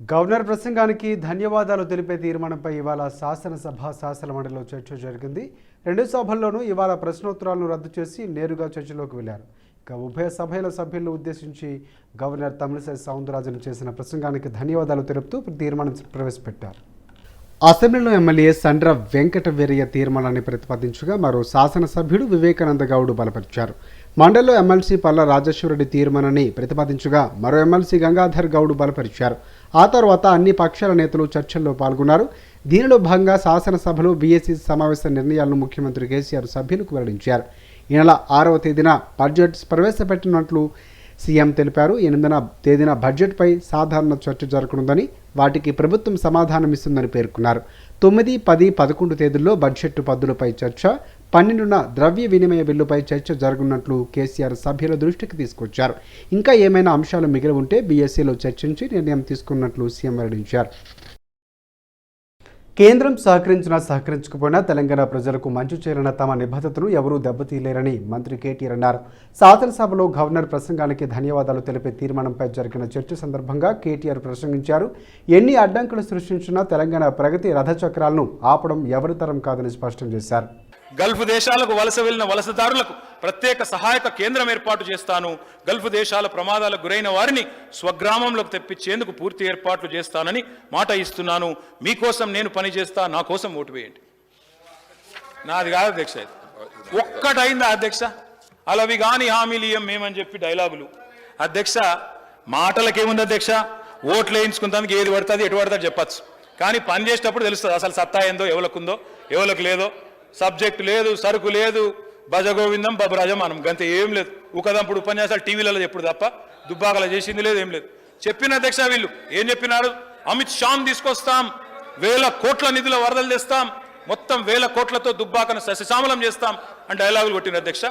Governor ప్రసంగానికి ధన్యవాదాలు తెలిపే తీర్మానంపై ఇవాళ శాసన మండలిలో చర్చ జరిగింది. రెండు సభల్లోనూ ఇవాళ ప్రశ్నోత్తరాలను రద్దు చేసి నేరుగా చర్చలోకి వెళ్లారు. ఇక ఉభయ సభల సభ్యులను ఉద్దేశించి గవర్నర్ తమిళిసై సౌందరరాజన్ చేసిన ప్రసంగానికి ధన్యవాదాలు తెలుపుతూ తీర్మానం ప్రవేశపెట్టారు. అసెంబ్లీలో ఎమ్మెల్యే సండ్ర వెంకట వీరయ్య తీర్మానాన్ని ప్రతిపాదించగా మరో శాసనసభ్యుడు వివేకానంద గౌడ్ బలపరిచారు. మండలిలో ఎమ్మెల్సీ పల్ల రాజేశ్వరరెడ్డి తీర్మానాన్ని ప్రతిపాదించగా మరో ఎమ్మెల్సీ గంగాధర్ గౌడ్ బలపరిచారు. ఆ తర్వాత అన్ని పక్షాల నేతలు చర్చల్లో పాల్గొన్నారు. దీనిలో భాగంగా శాసనసభలో బీఎస్సీ సమావేశ నిర్ణయాలను ముఖ్యమంత్రి కేసీఆర్ సభ్యులకు వెల్లడించారు. ఈ నెల 6వ తేదీన బడ్జెట్ ప్రవేశపెట్టినట్లు సీఎం తెలిపారు. 8వ తేదీన బడ్జెట్పై సాధారణ చర్చ జరగనుందని, వాటికి ప్రభుత్వం సమాధానమిస్తుందని పేర్కొన్నారు. 9, 10, 11 తేదీల్లో బడ్జెట్ పద్దులపై చర్చ, 12న ద్రవ్య వినిమయ బిల్లుపై చర్చ జరగనున్నట్లు కేసీఆర్ సభ్యుల దృష్టికి తీసుకొచ్చారు. ఇంకా ఏమైనా అంశాలు మిగిలి ఉంటే బీఎస్సీలో చర్చించి నిర్ణయం తీసుకున్నట్లు సీఎం వెల్లడించారు. కేంద్రం సహకరించకపోయినా తెలంగాణ ప్రజలకు మంచి చేయాలన్న తమ నిబద్ధతను ఎవరూ దెబ్బతీయలేరని మంత్రి కేటీఆర్ అన్నారు. శాసనసభలో గవర్నర్ ప్రసంగానికి ధన్యవాదాలు తెలిపే తీర్మానంపై జరిగిన చర్చ సందర్భంగా కేటీఆర్ ప్రసంగించారు. ఎన్ని అడ్డంకులు సృష్టించినా తెలంగాణ ప్రగతి రథచక్రాలను ఆపడం ఎవరి తరం కాదని స్పష్టం చేశారు. గల్ఫ్ దేశాలకు వలస వెళ్లిన వలసదారులకు ప్రత్యేక సహాయక కేంద్రం ఏర్పాటు చేస్తాను. గల్ఫ్ దేశాల ప్రమాదాలకు గురైన వారిని స్వగ్రామంలోకి తెప్పించేందుకు పూర్తి ఏర్పాట్లు చేస్తానని మాట ఇస్తున్నాను. మీకోసం నేను పనిచేస్తా, నా కోసం ఓటు వేయండి. నాది కాదు అధ్యక్ష, ఒక్కటైందా అధ్యక్ష? అలవి గాని హామీలు ఇయ్యం మేమని చెప్పి డైలాగులు. అధ్యక్ష మాటలకేముంది అధ్యక్ష, ఓట్లు వేయించుకుంటానికి ఏది పడుతుంది ఎటు పడుతుంది చెప్పచ్చు, కానీ పని చేసేటప్పుడు తెలుస్తుంది అసలు సత్తా ఏందో, ఎవరికుందో ఎవరికి లేదో. సబ్జెక్టు లేదు, సరుకు లేదు, భజగోవిందం బబరాజమానం గంతే, ఏం లేదు. ఉకదంపుడు ఉపన్యాసాలు టీవీలలో చెప్పుడు తప్ప దుబ్బాకలు చేసింది లేదు, ఏం లేదు. చెప్పిన అధ్యక్ష వీళ్ళు ఏం చెప్పినారు? అమిత్ షాను తీసుకొస్తాం, 1000 కోట్ల నిధుల వరదలు తెస్తాం, మొత్తం 1000 కోట్లతో దుబ్బాకను సస్యశ్యామలం చేస్తాం అని డైలాగులు కొట్టిన అధ్యక్ష.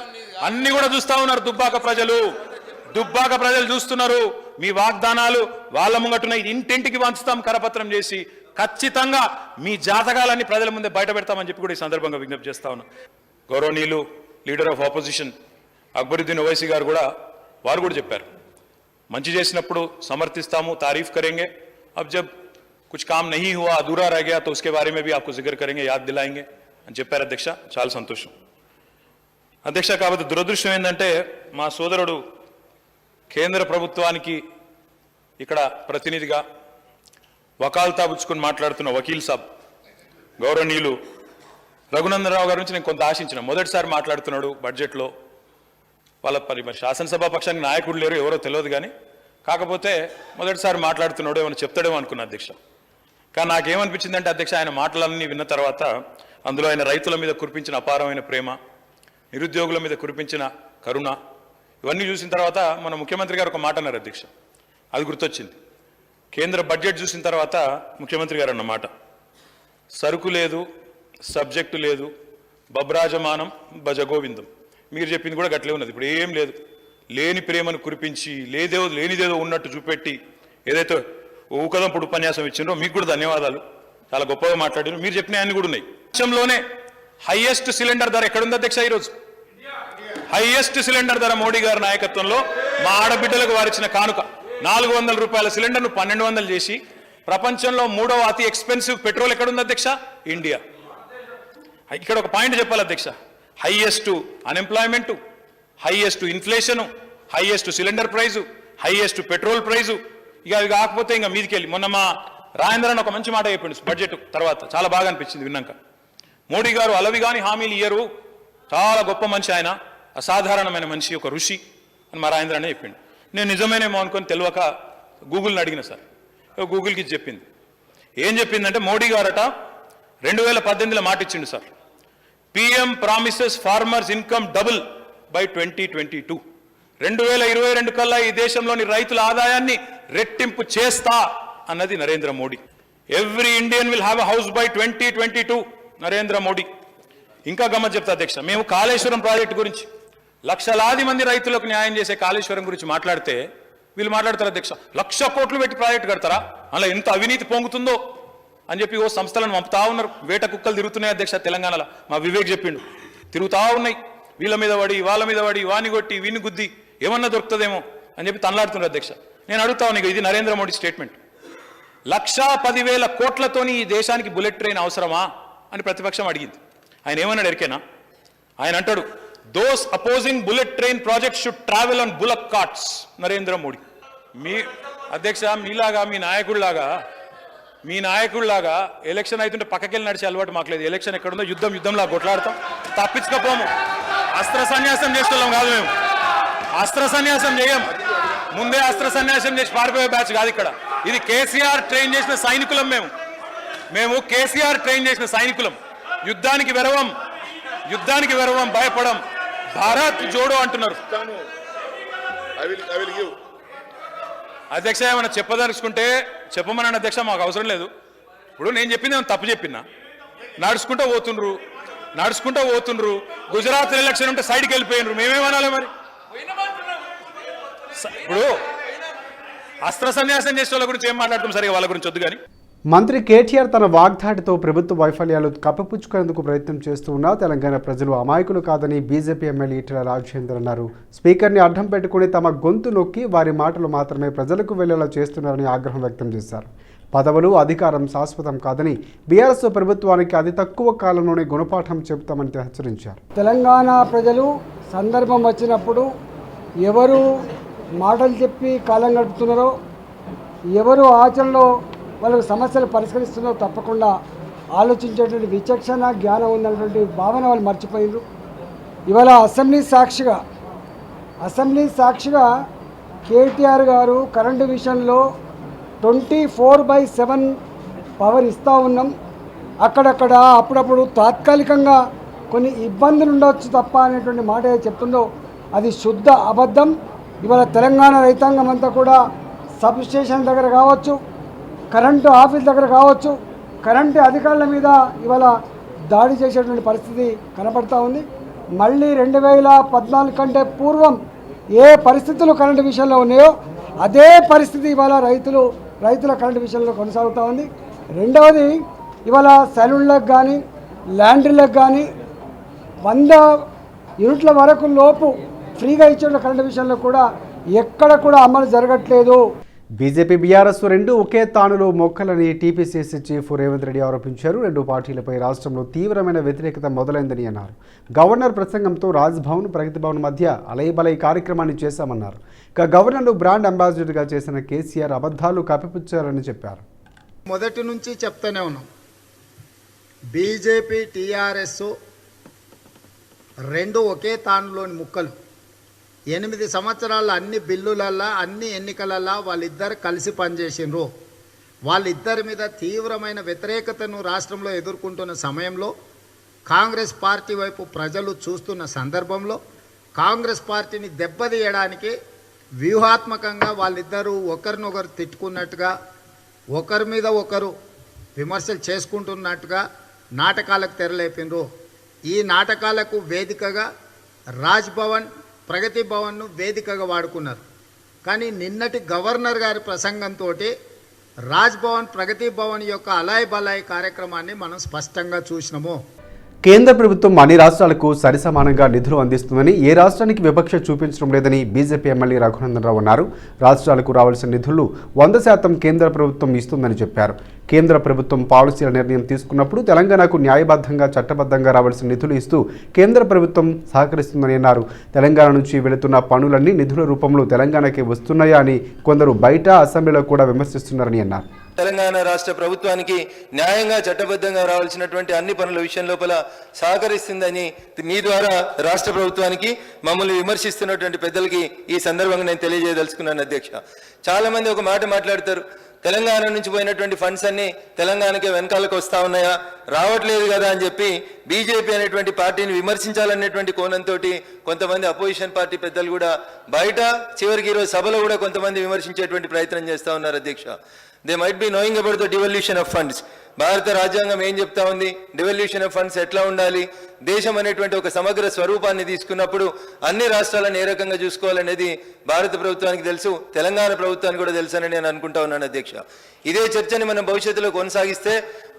అన్ని కూడా చూస్తా ఉన్నారు దుబ్బాక ప్రజలు చూస్తున్నారు. మీ వాగ్దానాలు వాళ్ళ ముంగటున్న ఇంటింటికి పంచుతాం కరపత్రం చేసి, ఖచ్చితంగా మీ జాతకాలన్నీ ప్రజల ముందే బయట పెడతామని చెప్పి కూడా ఈ సందర్భంగా విజ్ఞప్తి చేస్తా ఉన్నా. గౌరవనీయులు leader of opposition Akbaruddin Owaisi గారు కూడా చెప్పారు, మంచి చేసినప్పుడు సమర్థిస్తాము, तारीफ करेंगे, अब जब कुछ काम नहीं हुआ, अधूरा रह गया तो उसके बारे में भी आपको जिक्र करेंगे, याद दिलाएंगे అని చెప్పారు అధ్యక్ష. చాలా సంతోషం అధ్యక్ష. కాబట్టి దురదృష్టం ఏంటంటే మా సోదరుడు కేంద్ర ప్రభుత్వానికి ఇక్కడ ప్రతినిధిగా వకాల్తా పుచ్చుకొని మాట్లాడుతున్న వకీల్ సాబ్ గౌరవనీయులు రఘునందనరావు గారి నుంచి నేను కొంత ఆశించిన. మొదటిసారి మాట్లాడుతున్నాడు బడ్జెట్లో. వాళ్ళ మరి శాసనసభా పక్షానికి నాయకుడు లేరు, ఎవరో తెలియదు, కానీ కాకపోతే మొదటిసారి మాట్లాడుతున్నాడు, ఏమైనా చెప్తాడేమో అనుకున్నా అధ్యక్ష. కానీ నాకేమనిపించిందంటే అధ్యక్ష, ఆయన మాటలన్నీ విన్న తర్వాత అందులో ఆయన రైతుల మీద కురిపించిన అపారమైన ప్రేమ, నిరుద్యోగుల మీద కురిపించిన కరుణ, ఇవన్నీ చూసిన తర్వాత మన ముఖ్యమంత్రి గారు ఒక మాట అన్నారు అధ్యక్ష, అది గుర్తొచ్చింది. కేంద్ర బడ్జెట్ చూసిన తర్వాత ముఖ్యమంత్రి గారు అన్నమాట, సరుకు లేదు, సబ్జెక్టు లేదు, బబ్రాజమానం భజగోవిందం. మీరు చెప్పింది కూడా గట్లే ఉన్నది. ఇప్పుడు ఏం లేదు, లేని ప్రేమను కురిపించి లేనిదేదో ఉన్నట్టు చూపెట్టి ఏదైతే ఊకదంపుడు ఉపన్యాసం ఇచ్చిండ్రో మీకు కూడా ధన్యవాదాలు. చాలా గొప్పగా మాట్లాడారు. మీరు చెప్పిన అన్ని కూడా ఉన్నాయి. దేశంలోనే హైయెస్ట్ సిలిండర్ ధర ఎక్కడుంది అధ్యక్ష? ఈరోజు హైయెస్ట్ సిలిండర్ ధర మోడీ గారి నాయకత్వంలో మా ఆడబిడ్డలకు వారిచ్చిన కానుక 400 రూపాయల సిలిండర్ను 1200 చేసి ప్రపంచంలో 3వ అతి ఎక్స్పెన్సివ్ పెట్రోల్ ఎక్కడుంది అధ్యక్ష? ఇండియా. ఇక్కడ ఒక పాయింట్ చెప్పాలి అధ్యక్ష, highest unemployment, highest inflation, highest cylinder price, highest petrol price. ఇక అవి కాకపోతే ఇంకా మీదికి వెళ్ళి మొన్న మా రాజేంద్రన్ ఒక మంచి మాట చెప్పిండు బడ్జెట్ తర్వాత, చాలా బాగా అనిపించింది విన్నాక. మోడీ గారు అలవి గాని హామీలు ఇయ్యరు, చాలా గొప్ప మనిషి ఆయన, అసాధారణమైన మనిషి, ఒక ఋషి అని మా రాజేంద్రనే చెప్పిండు. నేను నిజమేనేమో అనుకొని తెలియక గూగుల్ని అడిగిన సార్. గూగుల్కి చెప్పింది, ఏం చెప్పిందంటే మోడీ గారట 2018లో మాట ఇచ్చిండు sir, PM promises farmers income double by 2022. 2022 కల్లా ఈ దేశంలోని రైతుల ఆదాయాన్ని రెట్టింపు చేస్తా అన్నది Narendra Modi. Every Indian will have a house by 2022 Narendra Modi. ఇంకా గమ్మత్ చెప్తా అధ్యక్ష, మేము కాళేశ్వరం ప్రాజెక్టు గురించి లక్షలాది మంది రైతులకు న్యాయం చేసే కాళేశ్వరం గురించి మాట్లాడితే వీళ్ళు మాట్లాడతారు అధ్యక్ష, 1,00,000 కోట్లు పెట్టి ప్రాజెక్టు కడతారా, అలా ఎంత అవినీతి పొంగుతుందో అని చెప్పి ఓ సంస్థలను పంపుతా ఉన్నారు. వేట కుక్కలు తిరుగుతున్నాయి అధ్యక్ష తెలంగాణలో. మా వివేక్ చెప్పిండు, తిరుగుతా ఉన్నాయి, వీళ్ళ మీద పడి వాళ్ళ మీద పడి, వాని కొట్టి వీని గుద్ది ఏమన్నా దొరుకుతుందేమో అని చెప్పి తనలాడుతున్నారు అధ్యక్ష. నేను అడుగుతా ఉన్నా, ఇది నరేంద్ర మోడీ స్టేట్మెంట్. 1,10,000 కోట్లతోని ఈ దేశానికి బుల్లెట్ ట్రైన్ అవసరమా అని ప్రతిపక్షం అడిగింది. ఆయన ఏమన్నాడు ఎరికేనా? ఆయన అంటాడు, those opposing bullet train project should travel on bullock carts. Narendra Modi మీ అధ్యక్ష, మీ నాయకుడిలాగా ఎలక్షన్ అవుతుంటే పక్కకెళ్ళి నడిచే అలవాటు మాకు లేదు. ఎలక్షన్ ఎక్కడుందో యుద్ధంలా కొట్లాడతాం, తప్పించుకోపోము. అస్త్ర సన్యాసం చేస్తున్నాం కాదు, మేము అస్త్ర సన్యాసం చేయం. ముందే అస్త్ర సన్యాసం చేసి పారిపోయే బ్యాచ్ కాదు ఇక్కడ. ఇది కేసీఆర్ ట్రైన్ చేసిన సైనికులం. మేము కేసీఆర్ ట్రైన్ చేసిన సైనికులం. యుద్ధానికి వెరవం, భయపడం. భారత్ జోడో అంటున్నారు. అధ్యక్ష ఏమైనా చెప్పదలుచుకుంటే చెప్పమని అధ్యక్ష, మాకు అవసరం లేదు. ఇప్పుడు నేను చెప్పింది ఏమైనా తప్పు చెప్పినా? నడుచుకుంటూ పోతుండ్రు. గుజరాత్ ఎలక్షన్ ఉంటే సైడ్కి వెళ్ళిపోయినరు, మేమేమనాలి మరి? ఇప్పుడు అస్త్ర సన్యాసం చేసే వాళ్ళ గురించి ఏం మాట్లాడుతాం? సరిగా వాళ్ళ గురించి వద్దు కానీ. మంత్రి కేటీఆర్ తన వాగ్దాటితో ప్రభుత్వ వైఫల్యాలు కప్పిపుచ్చుకునేందుకు ప్రయత్నం చేస్తూ ఉన్నా తెలంగాణ ప్రజలు అమాయకులు కాదని బీజేపీ ఎమ్మెల్యే ఈటెల రాజేందర్ అన్నారు. స్పీకర్ని అడ్డం పెట్టుకుని తమ గొంతు నొక్కి వారి మాటలు మాత్రమే ప్రజలకు వెళ్లేలా చేస్తున్నారని ఆగ్రహం వ్యక్తం చేశారు. పదవులు, అధికారం శాశ్వతం కాదని బీఆర్ఎస్ ప్రభుత్వానికి అతి తక్కువ కాలంలోనే గుణపాఠం చెబుతామని హెచ్చరించారు. తెలంగాణ ప్రజలు సందర్భం వచ్చినప్పుడు ఎవరు మాటలు చెప్పి కాలం గడుపుతున్నారో, ఎవరు ఆచరణలో వాళ్ళకు సమస్యలు పరిష్కరిస్తున్నారో తప్పకుండా ఆలోచించేటువంటి విచక్షణ, జ్ఞానం ఉన్నటువంటి భావన వాళ్ళు మర్చిపోయారు. ఇవాళ అసెంబ్లీ సాక్షిగా కేటీఆర్ గారు కరెంటు విషయంలో 24/7 పవర్ ఇస్తూ ఉన్నాం. అక్కడక్కడ అప్పుడప్పుడు తాత్కాలికంగా కొన్ని ఇబ్బందులు ఉండవచ్చు తప్ప అనేటువంటి మాట చెప్తుందో అది శుద్ధ అబద్ధం. ఇవాళ తెలంగాణ రైతాంగం అంతా కూడా సబ్ స్టేషన్ దగ్గర కావచ్చు, కరెంటు ఆఫీస్ దగ్గర కావచ్చు, కరెంటు అధికారుల మీద ఇవాళ దాడి చేసేటువంటి పరిస్థితి కనపడతా ఉంది. మళ్ళీ 2014 కంటే పూర్వం ఏ పరిస్థితులు కరెంటు విషయంలో ఉన్నాయో అదే పరిస్థితి ఇవాళ రైతుల కరెంటు విషయంలో కొనసాగుతూ ఉంది. రెండవది, ఇవాళ సెలూన్లకు కానీ ల్యాండ్రీలకు కానీ 100 యూనిట్ల వరకు లోపు ఫ్రీగా ఇచ్చే కరెంటు విషయంలో కూడా ఎక్కడ కూడా అమలు జరగట్లేదు. బీజేపీ బీఆర్ఎస్ రెండు ఒకే తానులో మొక్కలని టీపీసీసీ చీఫ్ రేవంత్ రెడ్డి ఆరోపించారు. రెండు పార్టీలపై రాష్ట్రంలో తీవ్రమైన వ్యతిరేకత మొదలైందని అన్నారు. గవర్నర్ ప్రసంగంతో రాజ్భవన్, ప్రగతి భవన్ మధ్య అలైబలై కార్యక్రమాన్ని చేశామన్నారు. ఇక గవర్నర్ను బ్రాండ్ అంబాసిడర్గా చేసిన కేసీఆర్ అబద్ధాలు కప్పిపుచ్చారని చెప్పారు. మొదటి నుంచి చెప్తూనే ఉన్నాం, బీజేపీ టీఆర్ఎస్ రెండు ఒకే తానులోని ముక్కలు. 8 సంవత్సరాల అన్ని బిల్లులల్లా, అన్ని ఎన్నికలల్లా వాళ్ళిద్దరు కలిసి పనిచేసిండ్రు. వాళ్ళిద్దరి మీద తీవ్రమైన వ్యతిరేకతను రాష్ట్రంలో ఎదుర్కొంటున్న సమయంలో, కాంగ్రెస్ పార్టీ వైపు ప్రజలు చూస్తున్న సందర్భంలో కాంగ్రెస్ పార్టీని దెబ్బతీయడానికి వ్యూహాత్మకంగా వాళ్ళిద్దరూ ఒకరినొకరు తిట్టుకున్నట్టుగా, ఒకరి మీద ఒకరు విమర్శలు చేసుకుంటున్నట్టుగా నాటకాలకు తెరలేపిండ్రు. ఈ నాటకాలకు వేదికగా రాజ్భవన్, ప్రగతి భవన్ను వేదికగా వాడుకున్నారు. కానీ నిన్నటి గవర్నర్ గారి ప్రసంగంతో రాజ్భవన్, ప్రగతి భవన్ యొక్క అలాయ్ బలాయ్ కార్యక్రమాన్ని మనం స్పష్టంగా చూసినాము. కేంద్ర ప్రభుత్వం అన్ని రాష్ట్రాలకు సరిసమానంగా నిధులు అందిస్తుందని, ఏ రాష్ట్రానికి వివక్ష చూపించడం లేదని బీజేపీ ఎమ్మెల్యే రఘునందనరావు అన్నారు. రాష్ట్రాలకు రావాల్సిన నిధులు 100% కేంద్ర ప్రభుత్వం ఇస్తుందని చెప్పారు. కేంద్ర ప్రభుత్వం పాలసీల నిర్ణయం తీసుకున్నప్పుడు తెలంగాణకు న్యాయబద్ధంగా, చట్టబద్ధంగా రావాల్సిన నిధులు ఇస్తూ కేంద్ర ప్రభుత్వం సహకరిస్తుందని అన్నారు. తెలంగాణ నుంచి వెళుతున్న పనులన్నీ నిధుల రూపంలో తెలంగాణకి వస్తున్నాయా అని కొందరు బయట, అసెంబ్లీలో కూడా విమర్శిస్తున్నారని అన్నారు. తెలంగాణ రాష్ట్ర ప్రభుత్వానికి న్యాయంగా, చట్టబద్ధంగా రావాల్సినటువంటి అన్ని పనుల విషయం లోపల సహకరిస్తుందని మీ ద్వారా రాష్ట్ర ప్రభుత్వానికి, మమ్మల్ని విమర్శిస్తున్నటువంటి పెద్దలకి ఈ సందర్భంగా నేను తెలియజేయదలుచుకున్నాను. అధ్యక్ష, చాలా మంది ఒక మాట మాట్లాడతారు, తెలంగాణ నుంచి పోయినటువంటి ఫండ్స్ అన్ని తెలంగాణకే వెనకాలకు వస్తూ ఉన్నాయా, రావట్లేదు కదా అని చెప్పి బీజేపీ అనేటువంటి పార్టీని విమర్శించాలనేటువంటి కోణంతో కొంతమంది అపోజిషన్ పార్టీ పెద్దలు కూడా బయట, చివరికి ఈరోజు సభలో కూడా కొంతమంది విమర్శించేటువంటి ప్రయత్నం చేస్తూ ఉన్నారు. అధ్యక్ష, they might be knowing about the devolution of funds. భారత రాజ్యాంగం ఏం చెప్తా ఉంది, డివల్యూషన్ ఆఫ్ ఫండ్స్ ఎట్లా ఉండాలి, దేశం అనేటువంటి ఒక సమగ్ర స్వరూపాన్ని తీసుకున్నప్పుడు అన్ని రాష్ట్రాలను ఏ రకంగా చూసుకోవాలనేది భారత ప్రభుత్వానికి తెలుసు, తెలంగాణ ప్రభుత్వానికి కూడా తెలుసని నేను అనుకుంటా ఉన్నాను అధ్యక్ష. ఇదే చర్చని మనం భవిష్యత్తులో కొనసాగిస్తే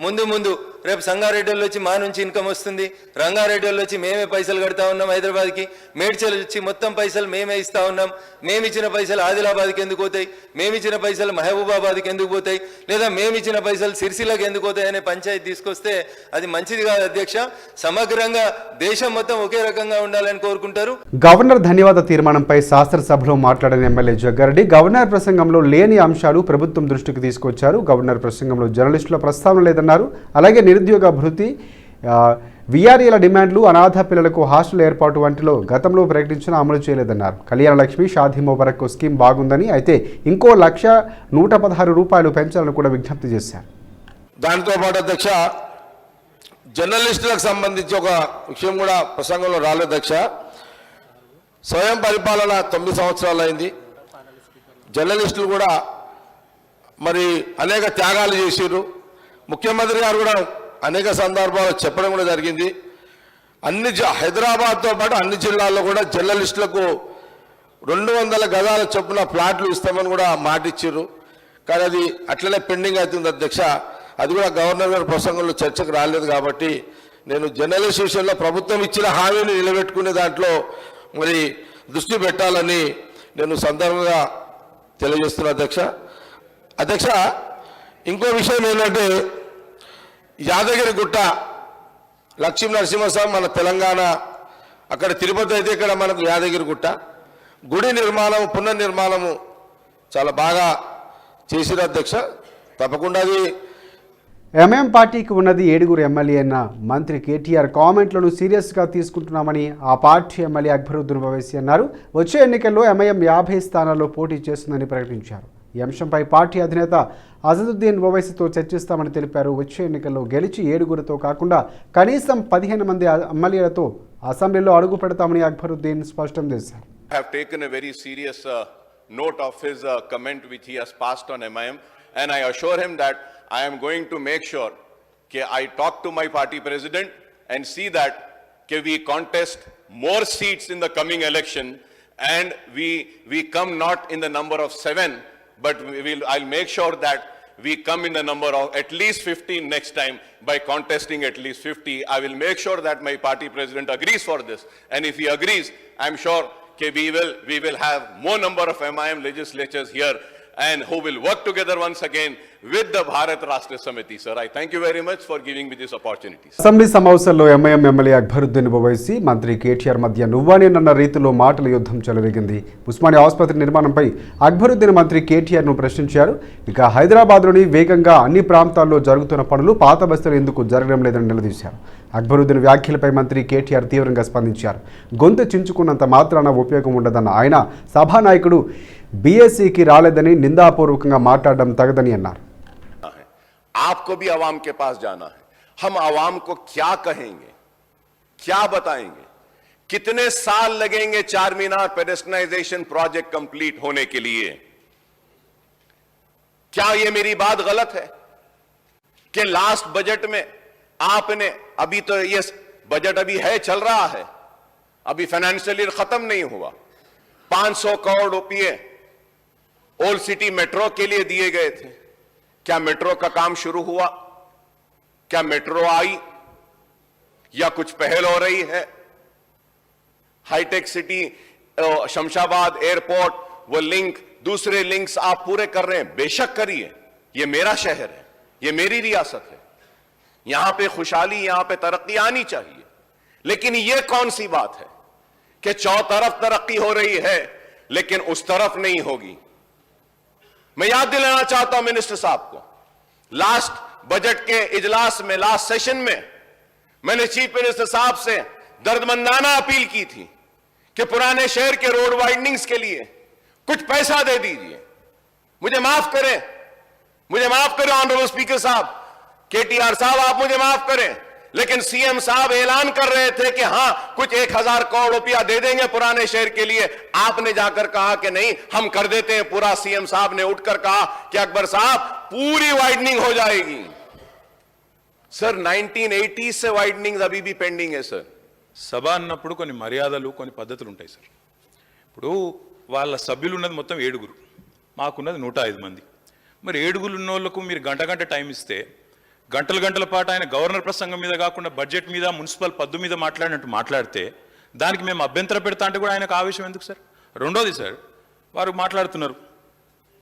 ముందు రేపు సంగారెడ్డిలో వచ్చి మా నుంచి ఇన్కమ్ వస్తుంది, రంగారెడ్డిలో వచ్చి మేమే పైసలు కడతా ఉన్నాం హైదరాబాద్కి, మేడ్చల్ వచ్చి మొత్తం పైసలు మేమే ఇస్తా ఉన్నాం, మేమిచ్చిన పైసలు ఆదిలాబాద్కి ఎందుకు పోతాయి, మేమిచ్చిన పైసలు మహబూబాబాద్కి ఎందుకు పోతాయి, లేదా మేమిచ్చిన పైసలు సిరిసిల్లకి ఎందుకు పోతాయి అనే పంచాయతీ తీసుకొస్తే అది మంచిది కాదు అధ్యక్ష. సమగ్రంగా దేశం మొత్తం ఒకే రకంగా ఉండాలని కోరుకుంటారు. గవర్నర్ ధన్యవాద తీర్మానంపై శాసనసభలో మాట్లాడిన ఎమ్మెల్యే జగ్గారెడ్డి గవర్నర్ ప్రసంగంలో లేని అంశాలు ప్రభుత్వం దృష్టికి తీసుకొచ్చారు. గవర్నర్ ప్రసంగంలో జర్నలిస్టుల ప్రస్తావన లేదన్నారు. అలాగే నిరుద్యోగ భృతి, విఆర్ఏల డిమాండ్లు, అనాథ పిల్లలకు హాస్టల్ ఏర్పాటు వంటిలో గతంలో ప్రకటించిన అమలు చేయలేదన్నారు. కళ్యాణ లక్ష్మి, షాదీ ముబారక్ స్కీమ్ బాగుందని, అయితే ఇంకో 1,116 రూపాయలు పెంచాలని కూడా విజ్ఞప్తి చేశారు. దానితో పాటు అధ్యక్ష, జర్నలిస్టులకు సంబంధించి ఒక విషయం కూడా ప్రసంగంలో రాలేదు అధ్యక్ష. స్వయం పరిపాలన 9 సంవత్సరాలు అయింది. జర్నలిస్టులు కూడా మరి అనేక త్యాగాలు చేసిర్రు. ముఖ్యమంత్రి గారు కూడా అనేక సందర్భాల్లో చెప్పడం కూడా జరిగింది. హైదరాబాద్తో పాటు అన్ని జిల్లాల్లో కూడా జర్నలిస్టులకు 200 గజాల చొప్పున ప్లాట్లు ఇస్తామని కూడా మాట ఇచ్చారు. కానీ అది అట్లనే పెండింగ్ అవుతుంది అధ్యక్ష. అది కూడా గవర్నర్ గారి ప్రసంగంలో చర్చకు రాలేదు. కాబట్టి నేను జర్నలిస్ట్ విషయంలో ప్రభుత్వం ఇచ్చిన హామీని నిలబెట్టుకునే దాంట్లో మరి దృష్టి పెట్టాలని నేను సందర్భంగా తెలియజేస్తున్నా అధ్యక్ష. ఇంకో విషయం ఏంటంటే, యాదగిరి గుట్ట లక్ష్మీ నరసింహస్వామి మన తెలంగాణ, అక్కడ తిరుపతి అయితే ఇక్కడ మనకు యాదగిరి గుట్ట గుడి నిర్మాణం, పునర్నిర్మాణము చాలా బాగా చేసిరు అధ్యక్ష. తప్పకుండా అది ఎంఐఎం పార్టీకి ఉన్నది 7 ఎమ్మెల్యే అన్న మంత్రి కేటీఆర్ కామెంట్లను సీరియస్గా తీసుకుంటున్నామని ఆ పార్టీ ఎమ్మెల్యే అక్బరుద్దీన్ ఓవైసీ అన్నారు. వచ్చే ఎన్నికల్లో ఎంఐఎం 50 స్థానాల్లో పోటీ చేస్తుందని ప్రకటించారు. ఈ అంశంపై పార్టీ అధినేత అసదుద్దీన్ ఓవైసీతో చర్చిస్తామని తెలిపారు. వచ్చే ఎన్నికల్లో గెలిచి 7తో కాకుండా కనీసం 15 మంది ఎమ్మెల్యేలతో అసెంబ్లీలో అడుగు పెడతామని అక్బరుద్దీన్ స్పష్టం చేశారు. have taken a very serious note of his comment which he has passed on MIM, and I assure him that I am going to make sure that I talk to my party president and see that we contest more seats in the coming election, and we come not in the number of 7, but I'll make sure that we come in the number of at least 15 next time by contesting at least 50. I will make sure that my party president agrees for this, and if he agrees, I'm sure we will have more number of MIM legislatures here and who will work together once again with the Bharat Rashtra Samiti. Sir, I thank you very much for giving me this opportunity. Assembly సమావేశంలో MIM MLA Akbaruddin Owaisi, మంత్రి కేటీఆర్ మధ్య నువ్వానేనన్న రీతిలో మాటల యుద్ధం చెలరేగింది. ఉస్మానియా ఆసుపత్రి నిర్మాణంపై అక్బరుద్దీన్ మంత్రి కేటీఆర్ను ప్రశ్నించారు. ఇక హైదరాబాద్లోని వేగంగా అన్ని ప్రాంతాల్లో జరుగుతున్న పనులు పాత బస్తీలు ఎందుకు జరగడం లేదని నిలదీశారు. అక్బరుద్దీన్ వ్యాఖ్యలపై మంత్రి కేటీఆర్ తీవ్రంగా స్పందించారు. గొంతు చించుకున్నంత మాత్రాన ఉపయోగం ఉండదన్న ఆయన సభానాయకుడు బీఎస్సీకి రాలేదని నిందాపూర్వకంగా మాట్లాడడం తగదని అన్నారు. आपको भी आवाम के पास जाना है. हम आवाम को क्या कहेंगे, क्या बताएंगे, कितने साल लगेंगे चार मीनार पेडेस्ट्रियनाइजेशन प्रोजेक्ट कंप्लीट होने के लिए? क्या यह मेरी बात गलत है कि लास्ट बजट में आपने, अभी तो ये बजट अभी है, चल रहा है, अभी फाइनेंशियल ईयर खत्म नहीं हुआ, 500 करोड़ रुपए ओल्ड सिटी मेट्रो के लिए दिए गए थे. क्या मेट्रो का काम शुरू हुआ? क्या मेट्रो आई या कुछ पहल हो रही है? हाईटेक सिटी, शमशाबाद एयरपोर्ट, वो लिंक, दूसरे लिंक्स आप पूरे कर रहे हैं, बेशक करिए. ये मेरा शहर है, ये मेरी रियासत है, यहां पे खुशहाली, यहां पे तरक्की आनी चाहिए. लेकिन ये कौन सी बात है कि चौतरफ तरक्की हो रही है लेकिन उस तरफ नहीं होगी? मैं याद दिलाना चाहता हूं मिनिस्टर साहब को, लास्ट बजट के इजलास में, लास्ट सेशन में मैंने चीफ मिनिस्टर साहब से दर्दमंदाना अपील की थी कि पुराने शहर के रोड वाइडनिंग्स के लिए कुछ पैसा दे दीजिए. मुझे माफ करें ऑनरेबल स्पीकर साहब, केटीआर साहब, आप मुझे माफ करें, लेकिन सीएम साहब ऐलान कर रहे थे कि हां कुछ 1000 करोड़ रुपया दे देंगे पुराने शहर के लिए. आपने जाकर कहा कि नहीं, हम कर देते हैं पूरा. सीएम साहब ने उठकर कहा कि अकबर साहब पूरी वाइडनिंग हो जाएगी. सर 1980 से वाइडनिंग अभी भी पेंडिंग है सर. సభ అన్నప్పుడు కొన్ని మర్యాదలు కొన్ని పద్ధతులు ఉంటాయి సార్. ఇప్పుడు వాళ్ళ సభ్యులు ఉన్నది మొత్తం 7, మాకున్నది 105 మంది. మరి 7 ఉన్న వాళ్ళకు మీరు గంట టైం ఇస్తే గంటల పాటు ఆయన గవర్నర్ ప్రసంగం మీద కాకుండా బడ్జెట్ మీద మున్సిపల్ పద్దు మీద మాట్లాడినట్టు మాట్లాడితే దానికి మేము అభ్యంతర పెడతా అంటే కూడా ఆయనకు ఆవేశం ఎందుకు సార్? రెండోది సార్, వారు మాట్లాడుతున్నారు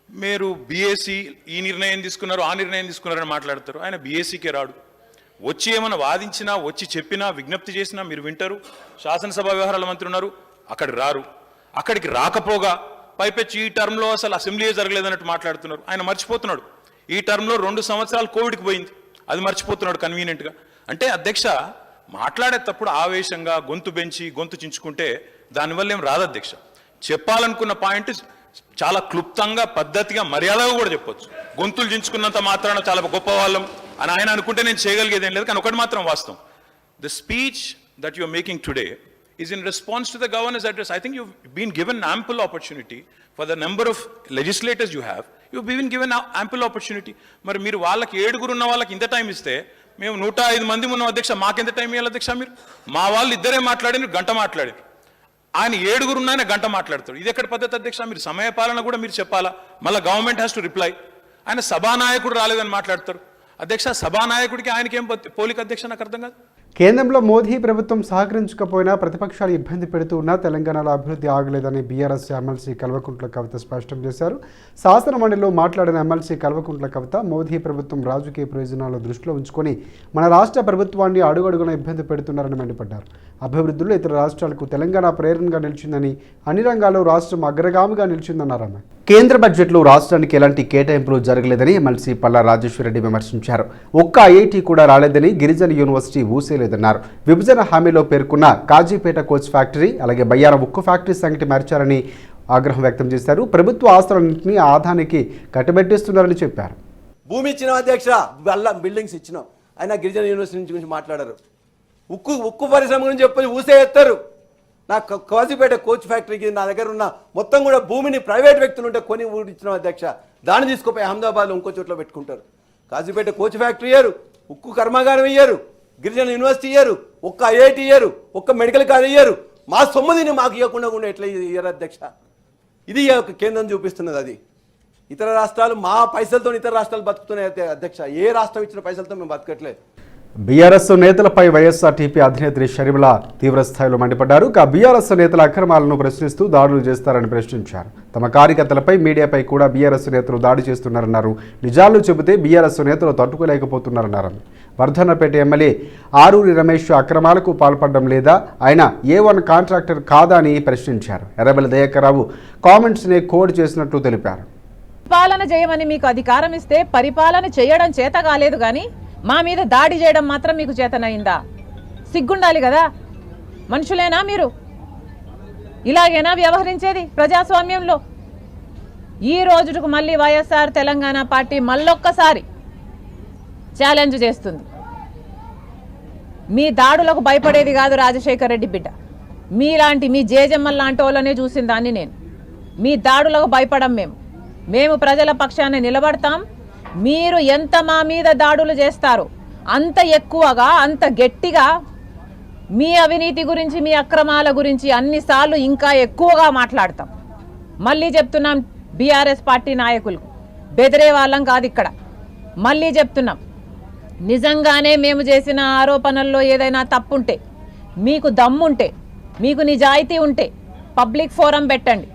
మీరు బీఏసీ ఈ నిర్ణయం తీసుకున్నారు ఆ నిర్ణయం తీసుకున్నారని మాట్లాడతారు. ఆయన బీఏసీకే రాడు. వచ్చి ఏమైనా వాదించినా వచ్చి చెప్పినా విజ్ఞప్తి చేసినా మీరు వింటారు. శాసనసభ వ్యవహారాల మంత్రి ఉన్నారు, అక్కడికి రారు. అక్కడికి రాకపోగా పైపెచ్చి ఈ టర్మ్లో అసలు అసెంబ్లీ జరగలేదన్నట్టు మాట్లాడుతున్నారు. ఆయన మర్చిపోతున్నాడు ఈ టర్మ్లో 2 సంవత్సరాలు కోవిడ్కి పోయింది, అది మర్చిపోతున్నాడు కన్వీనియంట్గా. అంటే అధ్యక్ష మాట్లాడేటప్పుడు ఆవేశంగా గొంతు బెంచి గొంతు చించుకుంటే దానివల్ల ఏం రాదు అధ్యక్ష. చెప్పాలనుకున్న పాయింట్ చాలా క్లుప్తంగా పద్ధతిగా మర్యాదగా కూడా చెప్పొచ్చు. గొంతులు చించుకున్నంత మాత్రాన చాలా గొప్ప వాళ్ళం అని ఆయన అనుకుంటే నేను చేయగలిగేది ఏం లేదు. కానీ ఒకటి మాత్రం వాస్తవం, the speech that you're making today is in response to the governor's address. I think you've been given ample opportunity for the number of legislators you have. You've been given ample opportunity. మరి మీరు వాళ్ళకి 7 ఉన్న వాళ్ళకి ఇంత time ఇస్తే మేము 105 మంది ఉన్న అధ్యక్ష మాకెంత టైం ఇవ్వాలి అధ్యక్ష? మీరు మా వాళ్ళు ఇద్దరే మాట్లాడారు, గంట మాట్లాడారు. ఆయన 7 ఉన్న ఆయన గంట మాట్లాడతాడు. ఇది ఎక్కడ పద్ధతి అధ్యక్ష? మీరు సమయ పాలన కూడా మీరు చెప్పాలా? మళ్ళీ గవర్నమెంట్ హ్యాస్ టు రిప్లై. ఆయన సభానాయకుడు రాలేదని మాట్లాడతారు. అధ్యక్ష సభానాయకుడికి ఆయనకి ఏం పోలిక అధ్యక్ష? నాకు అర్థం కాదు. కేంద్రంలో మోదీ ప్రభుత్వం సహకరించకపోయినా ప్రతిపక్షాలు ఇబ్బంది పెడుతూ ఉన్నా తెలంగాణలో అభివృద్ధి ఆగలేదని బీఆర్ఎస్ ఎమ్మెల్సీ కల్వకుంట్ల కవిత స్పష్టం చేశారు. శాసనమండలిలో మాట్లాడిన ఎమ్మెల్సీ కల్వకుంట్ల కవిత మోదీ ప్రభుత్వం రాజకీయ ప్రయోజనాలు దృష్టిలో ఉంచుకొని మన రాష్ట్ర ప్రభుత్వాన్ని అడుగడుగున ఇబ్బంది పెడుతున్నారని మండిపడ్డారు. అభివృద్ధిలో ఇతర రాష్ట్రాలకు తెలంగాణ ప్రేరణగా నిలిచిందని, అన్ని రంగాల్లో రాష్ట్రం అగ్రగామిగా నిలిచిందన్నారు ఆమె. కేంద్ర బడ్జెట్లో రాష్ట్రానికి ఎలాంటి కేటాయింపులు జరగలేదని ఎమ్మెల్సీ పల్లా రాజేశ్వరరెడ్డి విమర్శించారు. ఒక్క ఐఐటీ కూడా రాలేదని, గిరిజన యూనివర్సిటీ ఊసేలేదన్నారు. విభజన హామీలో పేర్కొన్న కాజీపేట కోచ్ ఫ్యాక్టరీ, అలాగే బయ్యారం ఉక్కు ఫ్యాక్టరీ సంగతి మార్చారని ఆగ్రహం వ్యక్తం చేశారు. ప్రభుత్వ ఆస్తులన్నింటినీ ఆదానికి కట్టబెట్టిస్తున్నారని చెప్పారు. భూమి ఇచ్చిన అధ్యక్ష, బిల్డింగ్స్ ఇచ్చినాం, అయినా గిరిజన యూనివర్సిటీ గురించి మాట్లాడారు. ఉక్కు పరిశ్రమ గురించి చెప్పి ఊసే ఎత్తారు. నా కాజీపేట కోచ్ ఫ్యాక్టరీకి నా దగ్గర ఉన్న మొత్తం కూడా భూమిని ప్రైవేట్ వ్యక్తులు ఉంటే కొని ఊడిచ్చిన అధ్యక్ష, దాన్ని తీసుకుపోయి అహ్మదాబాద్లో ఇంకో చోట్ల పెట్టుకుంటారు. కాజీపేట కోచ్ ఫ్యాక్టరీ ఇయ్యారు, ఉక్కు కర్మాగారం ఇయ్యారు, గిరిజన యూనివర్సిటీ ఇయ్యారు, ఒక్క ఐఐటి ఇయ్యారు, ఒక్క మెడికల్ కాలేజ్ ఇయ్యారు. మా సొమ్ముదిని మాకు ఇవ్వకుండా ఎట్లా ఇయ్యారు అధ్యక్ష? ఇది కేంద్రం చూపిస్తున్నది. అది ఇతర రాష్ట్రాలు మా పైసలతో ఇతర రాష్ట్రాలు బతుకుతున్నాయి అధ్యక్ష. ఏ రాష్ట్రం ఇచ్చిన పైసలతో మేము బతకట్లేదు. బీఆర్ఎస్ నేతలపై వైఎస్ఆర్టీపీ అధినేత్రి షర్మిల తీవ్రస్థాయిలో మండిపడ్డారు. బీఆర్ఎస్ నేతల అక్రమాలను ప్రశ్నిస్తూ దాడులు చేస్తారని ప్రశ్నించారు. తమ కార్యకర్తలపై, మీడియాపై కూడా బీఆర్ఎస్ నేతలు దాడి చేస్తున్నారన్నారు. నిజాలు చెబితే బీఆర్ఎస్ నేతలు తట్టుకోలేకపోతున్నారన్నారు. వర్ధన్నపేట ఎమ్మెల్యే ఆరూరి రమేష్ అక్రమాలకు పాల్పడడం లేదా, ఆయన A1 కాంట్రాక్టర్ కాదా అని ప్రశ్నించారు. ఎర్రబెల్లి దయాకర్రావు కామెంట్స్ని కోడ్ చేసినట్లు తెలిపారు. పరిపాలన చేయమని మీకు అధికారం ఇస్తే పరిపాలన చేయడం చేత కాలేదు, కానీ మా మీద దాడి చేయడం మాత్రం మీకు చేతనైందా? సిగ్గుండాలి కదా. మనుషులేనా మీరు? ఇలాగేనా వ్యవహరించేది ప్రజాస్వామ్యంలో? ఈ రోజుకు మళ్ళీ వైఎస్ఆర్ తెలంగాణ పార్టీ మళ్ళొక్కసారి ఛాలెంజ్ చేస్తుంది. మీ దాడులకు భయపడేది కాదు రాజశేఖర్ రెడ్డి బిడ్డ. మీలాంటి మీ జేజమ్మల్ లాంటి వాళ్ళనే చూసిన దాన్ని నేను. మీ దాడులకు భయపడం మేము ప్రజల పక్షాన్ని నిలబడతాం. మీరు ఎంత మా మీద దాడులు చేస్తారో అంత ఎక్కువగా, అంత గట్టిగా మీ అవినీతి గురించి, మీ అక్రమాల గురించి అన్నిసార్లు ఇంకా ఎక్కువగా మాట్లాడతాం. మళ్ళీ చెప్తున్నాం, బీఆర్ఎస్ పార్టీ నాయకులకు బెదిరే వాళ్ళం కాదు ఇక్కడ. మళ్ళీ చెప్తున్నాం, నిజంగానే మేము చేసిన ఆరోపణల్లో ఏదైనా తప్పుంటే, మీకు దమ్ముంటే, మీకు నిజాయితీ ఉంటే పబ్లిక్ ఫోరం పెట్టండి.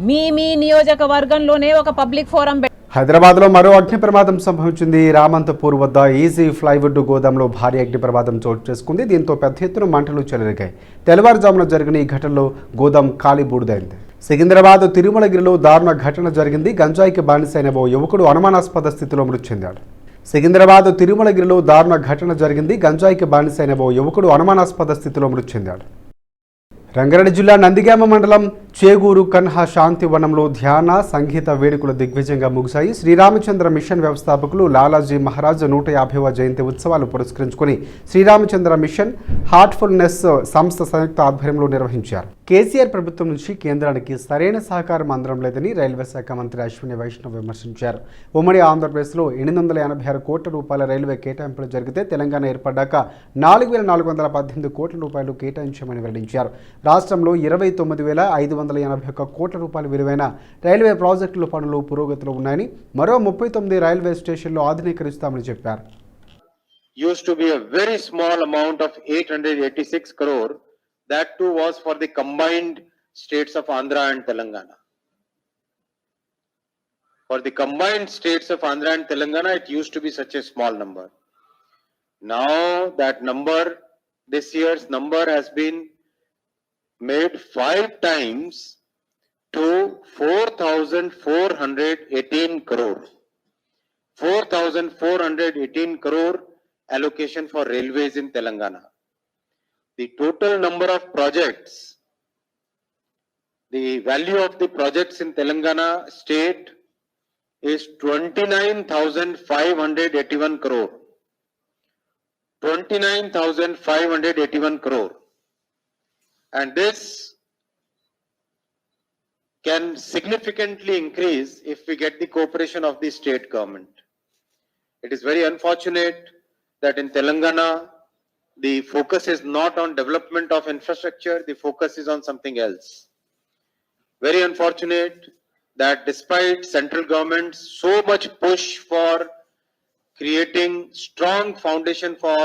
మీ నియోజకవర్గంలోనే ఒక పబ్లిక్ ఫోరం హైదరాబాద్లో మరో అగ్ని ప్రమాదం సంభవించింది. రామంతపూర్ వద్ద ఈజీ ప్లైవుడ్ గోదాంలో భారీ అగ్ని ప్రమాదం చోటు చేసుకుంది. దీంతో పెద్ద ఎత్తున మంటలు చెలరేగాయి. తెల్లవారుజామున జరిగిన ఈ ఘటనలో గోదాం కాలి బూడిదైంది. సికింద్రాబాద్ తిరుమలగిరిలో దారుణ ఘటన జరిగింది. గంజాయికి బానిసైన ఓ యువకుడు అనుమానాస్పద స్థితిలో మృతి చెందాడు. సికింద్రాబాద్ తిరుమలగిరిలో దారుణ ఘటన జరిగింది. గంజాయికి బానిసైన ఓ యువకుడు అనుమానాస్పద స్థితిలో మృతి చెందాడు. రంగారెడ్డి జిల్లా నందిగామ మండలం చేగూరు కన్హా శాంతివనంలో ధ్యాన సంగీత వేడుకలు దిగ్విజయంగా ముగిశాయి. శ్రీరామచంద్ర మిషన్ వ్యవస్థాపకులు లాలాజీ మహారాజ్ 150వ జయంతి ఉత్సవాలు పురస్కరించుకుని శ్రీరామచంద్ర మిషన్ హార్ట్ఫుల్నెస్ సంస్థ సంయుక్త ఆధ్వర్యంలో నిర్వహించారు. కేసీఆర్ ప్రభుత్వం నుంచి కేంద్రానికి సరైన సహకారం అందడం లేదని రైల్వే శాఖ మంత్రి అశ్విని వైష్ణవ్ విమర్శించారు. ఉమ్మడి ఆంధ్రప్రదేశ్లో 886 కోట్ల రూపాయల రైల్వే కేటాయింపులు జరిగితే తెలంగాణ ఏర్పడ్డాక 4,418 కోట్ల రూపాయలు కేటాయించామని వెల్లడించారు. రాష్ట్రంలో 29,581 కోట్ల రూపాయల విలువైన రైల్వే ప్రాజెక్టుల పనులు పురోగతిలో ఉన్నాయని, మరో 39 రైల్వే స్టేషన్లు ఆధునీకరిస్తామని చెప్పారు. Used to be a very small amount of 886 crore. That too was for the combined states of Andhra and Telangana. For the combined states of Andhra and Telangana, it used to be such a small number. Now that number, this year's number has been made 5 times to 4,418 crore. 4,418 crore allocation for railways in Telangana. The total number of projects, the value of the projects in Telangana state is 29,581 crore. 29,581 crore. And this can significantly increase if we get the cooperation of the state government. It is very unfortunate that in Telangana, the focus is not on development of infrastructure, the focus is on something else. Very unfortunate that despite central government's so much push for creating strong foundation for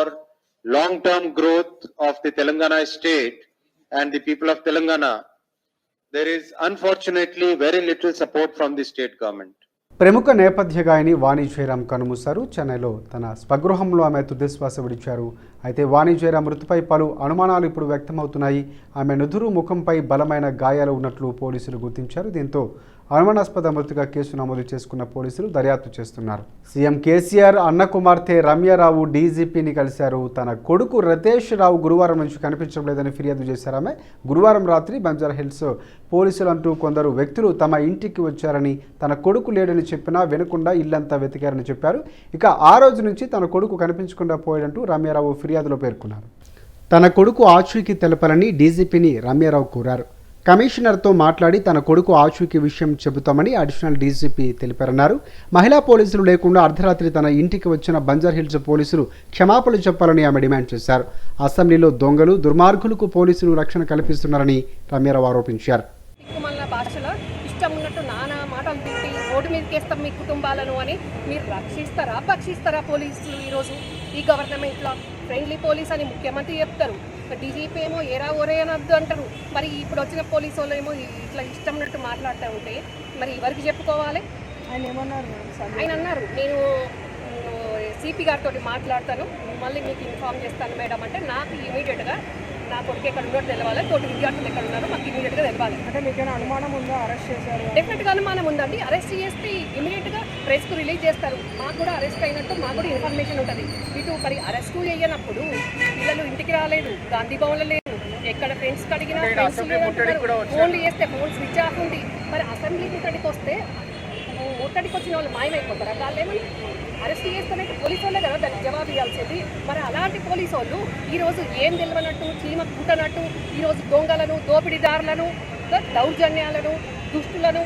long-term growth of the Telangana state and the people of Telangana, there is unfortunately very little support from the state government. ప్రముఖ నేపథ్య గాయని వాణి జయరాం కనుమూశారు. చెన్నైలో తన స్వగృహంలో ఆమె తుదిశ్వాస విడిచారు. అయితే వాణి జయరాం మృతిపై పలు అనుమానాలు ఇప్పుడు వ్యక్తమవుతున్నాయి. ఆమె నుదురు, ముఖంపై బలమైన గాయాలు ఉన్నట్లు పోలీసులు గుర్తించారు. దీంతో అనుమానాస్పద మృతిగా కేసు నమోదు చేసుకున్న పోలీసులు దర్యాప్తు చేస్తున్నారు. సీఎం కేసీఆర్ అన్న కుమార్తె రమ్యారావు డీజీపీని కలిశారు. తన కొడుకు రతేష్ రావు గురువారం నుంచి కనిపించడం లేదని ఫిర్యాదు చేశారు. ఆమె గురువారం రాత్రి బంజారాహిల్స్ పోలీసులు అంటూ కొందరు వ్యక్తులు తమ ఇంటికి వచ్చారని, తన కొడుకు లేడని చెప్పినా వినకుండా ఇల్లంతా వెతికారని చెప్పారు. ఇక ఆ రోజు నుంచి తన కొడుకు కనిపించకుండా పోయాడంటూ రమ్యారావు ఫిర్యాదులో పేర్కొన్నారు. తన కొడుకు ఆచూకీ తెలపాలని డీజీపీని రమ్యారావు కోరారు. కమిషనర్తో మాట్లాడి తన కొడుకు ఆచూకీ విషయం చెబుతామని అడిషనల్ డీజీపీ తెలిపారన్నారు. మహిళా పోలీసులు లేకుండా అర్ధరాత్రి తన ఇంటికి వచ్చిన బంజారాహిల్స్ పోలీసులు క్షమాపణలు చెప్పాలని ఆమె డిమాండ్ చేశారు. అసెంబ్లీలో దొంగలు, దుర్మార్గులకు పోలీసులు రక్షణ కల్పిస్తున్నారని రమ్యారావు ఆరోపించారు. భాషలో ఇష్టం ఉన్నట్టు నానా మాటలు తిట్టి రోడ్డు మీదకి వేస్తాం మీ కుటుంబాలను అని మీరు రక్షిస్తారా, భక్షిస్తారా పోలీసులు? ఈరోజు ఈ గవర్నమెంట్లో ఫ్రెండ్లీ పోలీస్ అని ముఖ్యమంత్రి చెప్తారు, డీజీపీ ఏమో ఏరా ఒరే అనద్దు అంటారు. మరి ఇప్పుడు వచ్చిన పోలీసు వాళ్ళు ఏమో ఇట్లా ఇష్టం ఉన్నట్టు మాట్లాడుతూ ఉంటే మరి ఎవరికి చెప్పుకోవాలి? ఆయన ఏమన్నారు? ఆయన అన్నారు, నేను సిపి గారితో మాట్లాడతాను, మళ్ళీ మీకు ఇన్ఫార్మ్ చేస్తాను మేడం అంటే, నాకు ఇమీడియట్గా నా కొడుకు ఎక్కడ ఉన్నట్టు తెలవాలి, తోటి విద్యార్థులు ఎక్కడ ఉన్నారో మాకు ఇమీడియట్గా తెలవాలి. అంటే మీకు అనుమానం ఉందా? అరెస్ట్ చేశారు? డెఫినెట్గా అనుమానం ఉందండి. అరెస్ట్ చేస్తే ఇమీడియట్గా ప్రెస్కు రిలీజ్ చేస్తారు. మాకు కూడా అరెస్ట్ అయినట్టు మాకు కూడా ఇన్ఫర్మేషన్ ఉంటుంది. ఇటు మరి అరెస్టు చేయనప్పుడు పిల్లలు ఇంటికి రాలేదు, గాంధీ భవన్లో లేదు, ఎక్కడ ఫ్రెండ్స్కి అడిగినా ఫోన్లు చేస్తే ఫోన్ స్విచ్ ఆఫ్ ఉంది. మరి అసెంబ్లీ ముట్టడికి వస్తే ముట్టడికి వచ్చిన వాళ్ళు మాయమైపోతారా? వాళ్ళు ఏమని అరెస్ట్ చేస్తానంటే పోలీసు వాళ్ళే కదా దానికి జవాబు ఇవ్వాల్సింది. మరి అలాంటి పోలీసు వాళ్ళు ఈరోజు ఏం తెలియనట్టు, చీమ పుట్టనట్టు ఈరోజు దొంగలను, దోపిడీదారులను, దౌర్జన్యాలను, దుష్టులను